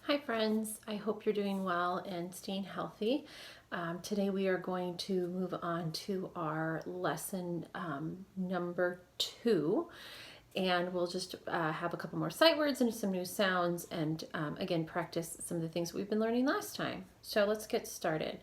Hi friends, I hope you're doing well and staying healthy. Today we are going to move on to our lesson number 2, and we'll just have a couple more sight words and some new sounds, and again practice some of the things we've been learning last time. So let's get started.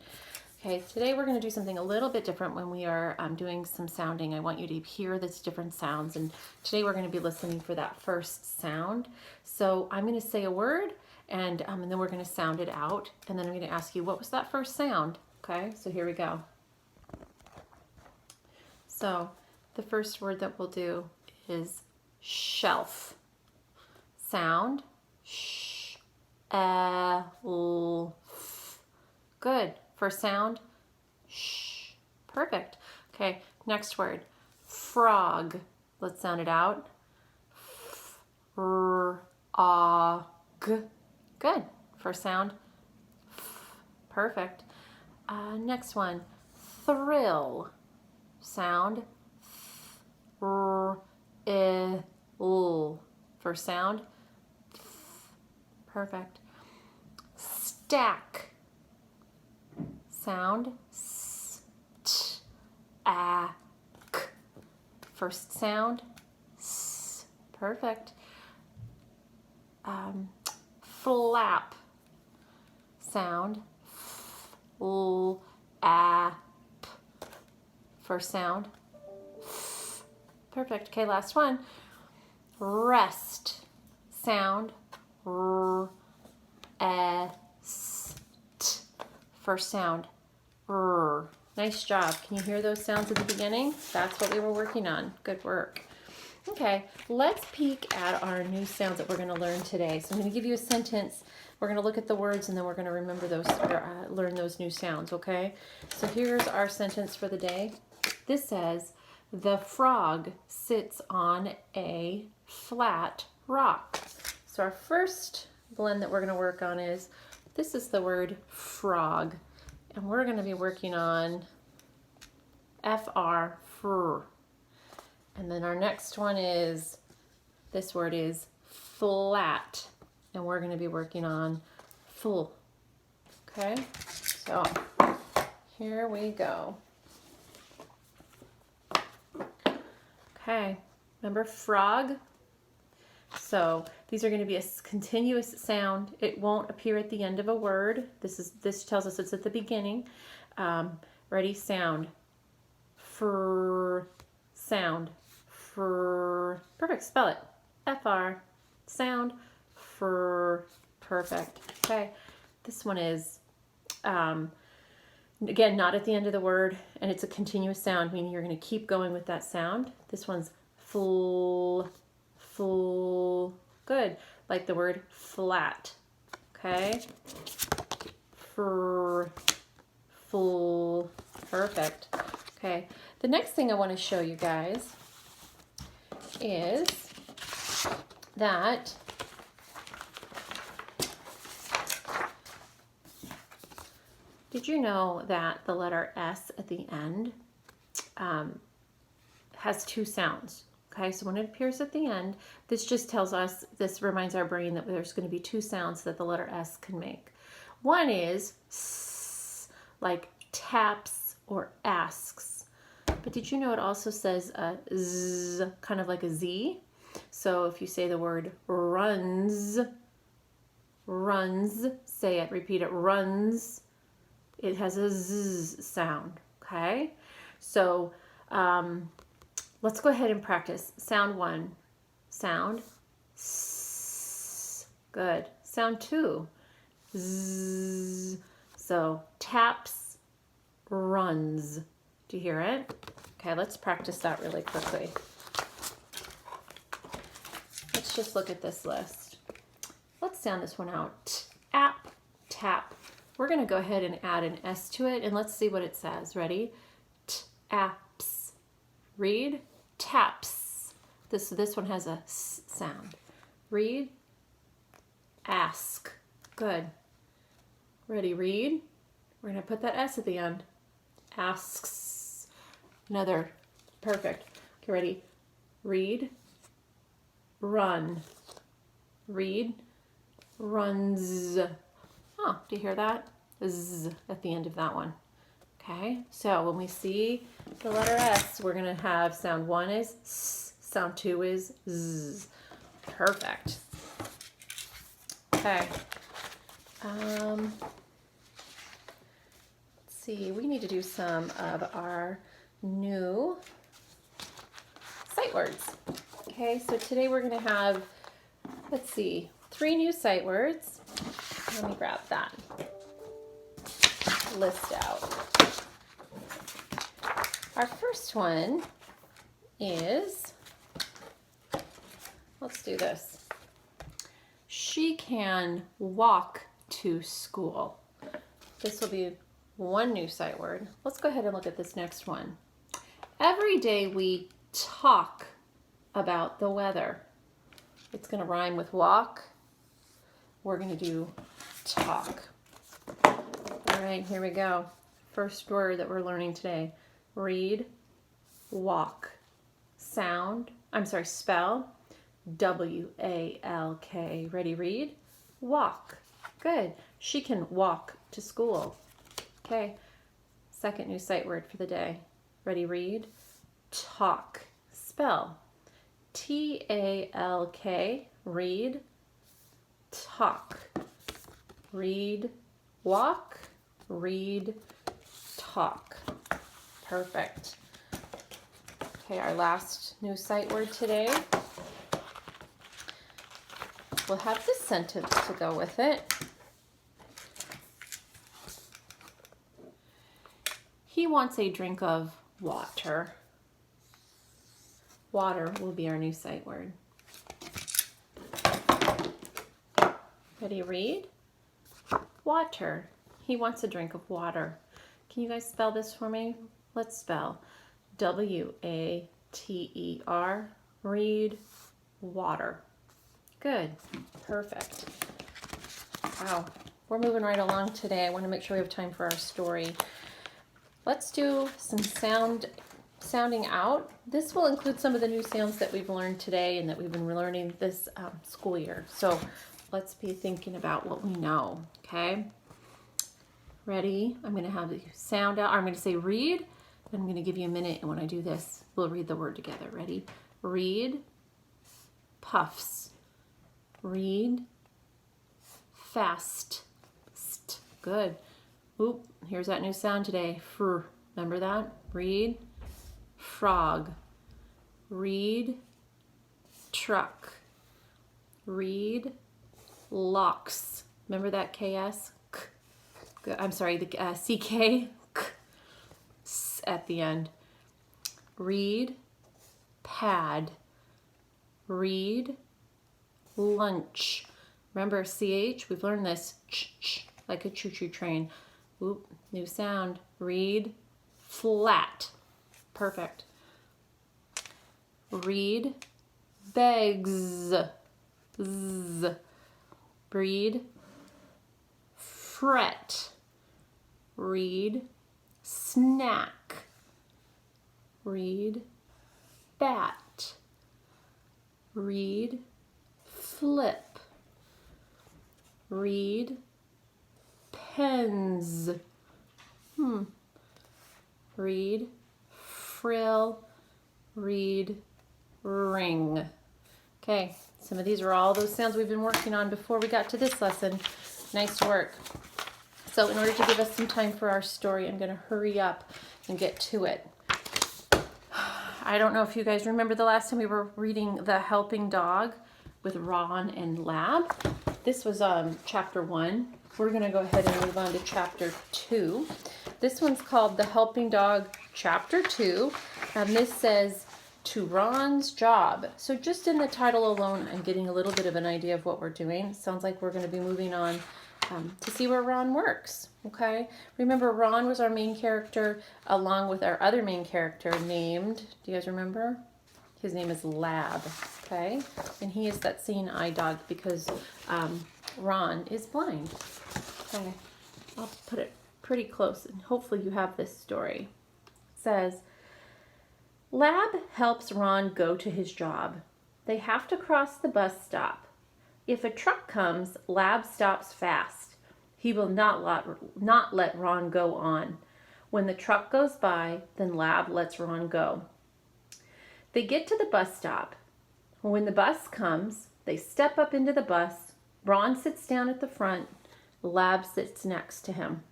Okay, today we're going to do something a little bit different when we are doing some sounding. I want you to hear these different sounds, and today we're going to be listening for that first sound. So I'm going to say a word, and then we're going to sound it out, and then I'm going to ask you, what was that first sound? Okay, so here we go. So the first word that we'll do is shelf. Sound sh, l, f. Good. First sound sh. Perfect. Okay, next word frog. Let's sound it out. F, r, g. Good. First sound. Perfect. Next one. Thrill. Sound. R, I, l. First sound. Perfect. Stack. Sound. S, t, a, k. First sound. S. Perfect. Flap. Sound. F, l, a, p. First sound. F. Perfect. Okay, last one. Rest. Sound. R, s, t. First sound. R. Nice job. Can you hear those sounds at the beginning? That's what we were working on. Good work. Okay, let's peek at our new sounds that we're going to learn today. So I'm going to give you a sentence. We're going to look at the words, and then we're going to remember those, or learn those new sounds, okay? So here's our sentence for the day. This says, the frog sits on a flat rock. So our first blend that we're going to work on is, this is the word frog. And we're going to be working on FR, fr. And then our next one is, this word is flat. And we're going to be working on full. Okay, so here we go. Okay, remember frog? So these are going to be a continuous sound. It won't appear at the end of a word. This tells us it's at the beginning. Ready? Sound. Fr. Sound. Fr. Perfect. Spell it. F-R. Sound. Fr. Perfect. Okay. This one is, again, not at the end of the word, and it's a continuous sound, meaning you're going to keep going with that sound. This one's full. Full. Good. Like the word flat. Okay. Fr. Full. Perfect. Okay. The next thing I want to show you guys is that did you know that the letter S at the end has two sounds? Okay, so when it appears at the end, this just tells us, this reminds our brain that there's going to be two sounds that the letter S can make. One is S, like taps or asks. But did you know it also says a Z, kind of like a Z? So if you say the word runs, runs, say it, repeat it, runs, it has a Z sound, okay? So, let's go ahead and practice. Sound 1. Sound. S. Good. Sound 2. Z. So taps, runs. Do you hear it? Okay, let's practice that really quickly. Let's just look at this list. Let's sound this one out. Tap, tap. We're going to go ahead and add an S to it, and let's see what it says. Ready? Taps. Read. Taps. This one has a S sound. Read. Ask. Good. Ready? Read. We're going to put that S at the end. Asks. Another. Perfect. Okay, ready? Read. Run. Read. runs. Oh, do you hear that? Z at the end of that one. Okay, so when we see the letter S, we're going to have sound 1 is S, sound 2 is Z. Perfect. Okay. Let's see, we need to do some of our new sight words. Okay, so today we're going to have, let's see, 3 new sight words. Let me grab that list out. Our first one is, let's do this. She can walk to school. This will be one new sight word. Let's go ahead and look at this next one. Every day we talk about the weather. It's going to rhyme with walk. We're going to do talk. All right, here we go. First word that we're learning today. Read, walk. Sound, spell, W-A-L-K. Ready, read? Walk. Good. She can walk to school. Okay. Second new sight word for the day. Ready, read? Talk. Spell. T-A-L-K. Read. Talk. Read. Walk. Read. Talk. Perfect. Okay, our last new sight word today. We'll have this sentence to go with it. He wants a drink of water. Water will be our new sight word. Ready, read? Water. He wants a drink of water. Can you guys spell this for me? Let's spell W-A-T-E-R. Read, water. Good. Perfect. Wow. We're moving right along today. I want to make sure we have time for our story. Let's do some sounding out. This will include some of the new sounds that we've learned today and that we've been learning this school year. So let's be thinking about what we know, okay? Ready? I'm going to have you sound out. I'm going to say read. I'm going to give you a minute, and when I do this, we'll read the word together. Ready? Read. Puffs. Read. Fast. St. Good. Oop, here's that new sound today. Fr. Remember that? Read. Frog. Read. Truck. Read. Locks. Remember that KS? K. I'm sorry, the CK. K. S at the end. Read. Pad. Read. Lunch. Remember CH? We've learned this. Ch, like a choo-choo train. Oop, new sound. Read. Flat. Perfect. Read. Bags. Z. Read. Fret. Read. Snack. Read. Bat. Read. Flip. Read. Pens. Read. Frill. Read. Ring. Okay, some of these are all those sounds we've been working on before we got to this lesson. Nice work. So in order to give us some time for our story, I'm going to hurry up and get to it. I don't know if you guys remember the last time we were reading The Helping Dog with Ron and Lab. This was chapter 1. We're going to go ahead and move on to chapter 2. This one's called The Helping Dog, chapter 2. And this says, to Ron's job. So just in the title alone, I'm getting a little bit of an idea of what we're doing. Sounds like we're going to be moving on to see where Ron works. Okay. Remember, Ron was our main character along with our other main character named, do you guys remember? His name is Lab. Okay. And he is that seeing eye dog because Ron is blind. Okay. I'll put it pretty close and hopefully you have this story. It says, Lab helps Ron go to his job. They have to cross the bus stop. If a truck comes, Lab stops fast. He will not let Ron go on. When the truck goes by, then Lab lets Ron go. They get to the bus stop. When the bus comes, they step up into the bus. Ron sits down at the front. Lab sits next to him.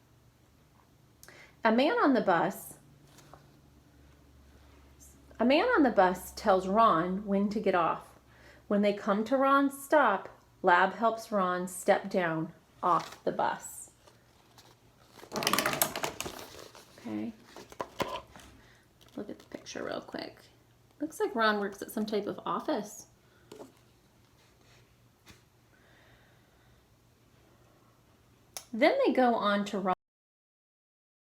A man on the bus tells Ron when to get off. When they come to Ron's stop, Lab helps Ron step down off the bus. Okay. Look at the picture real quick. Looks like Ron works at some type of office. Then they go on to Ron.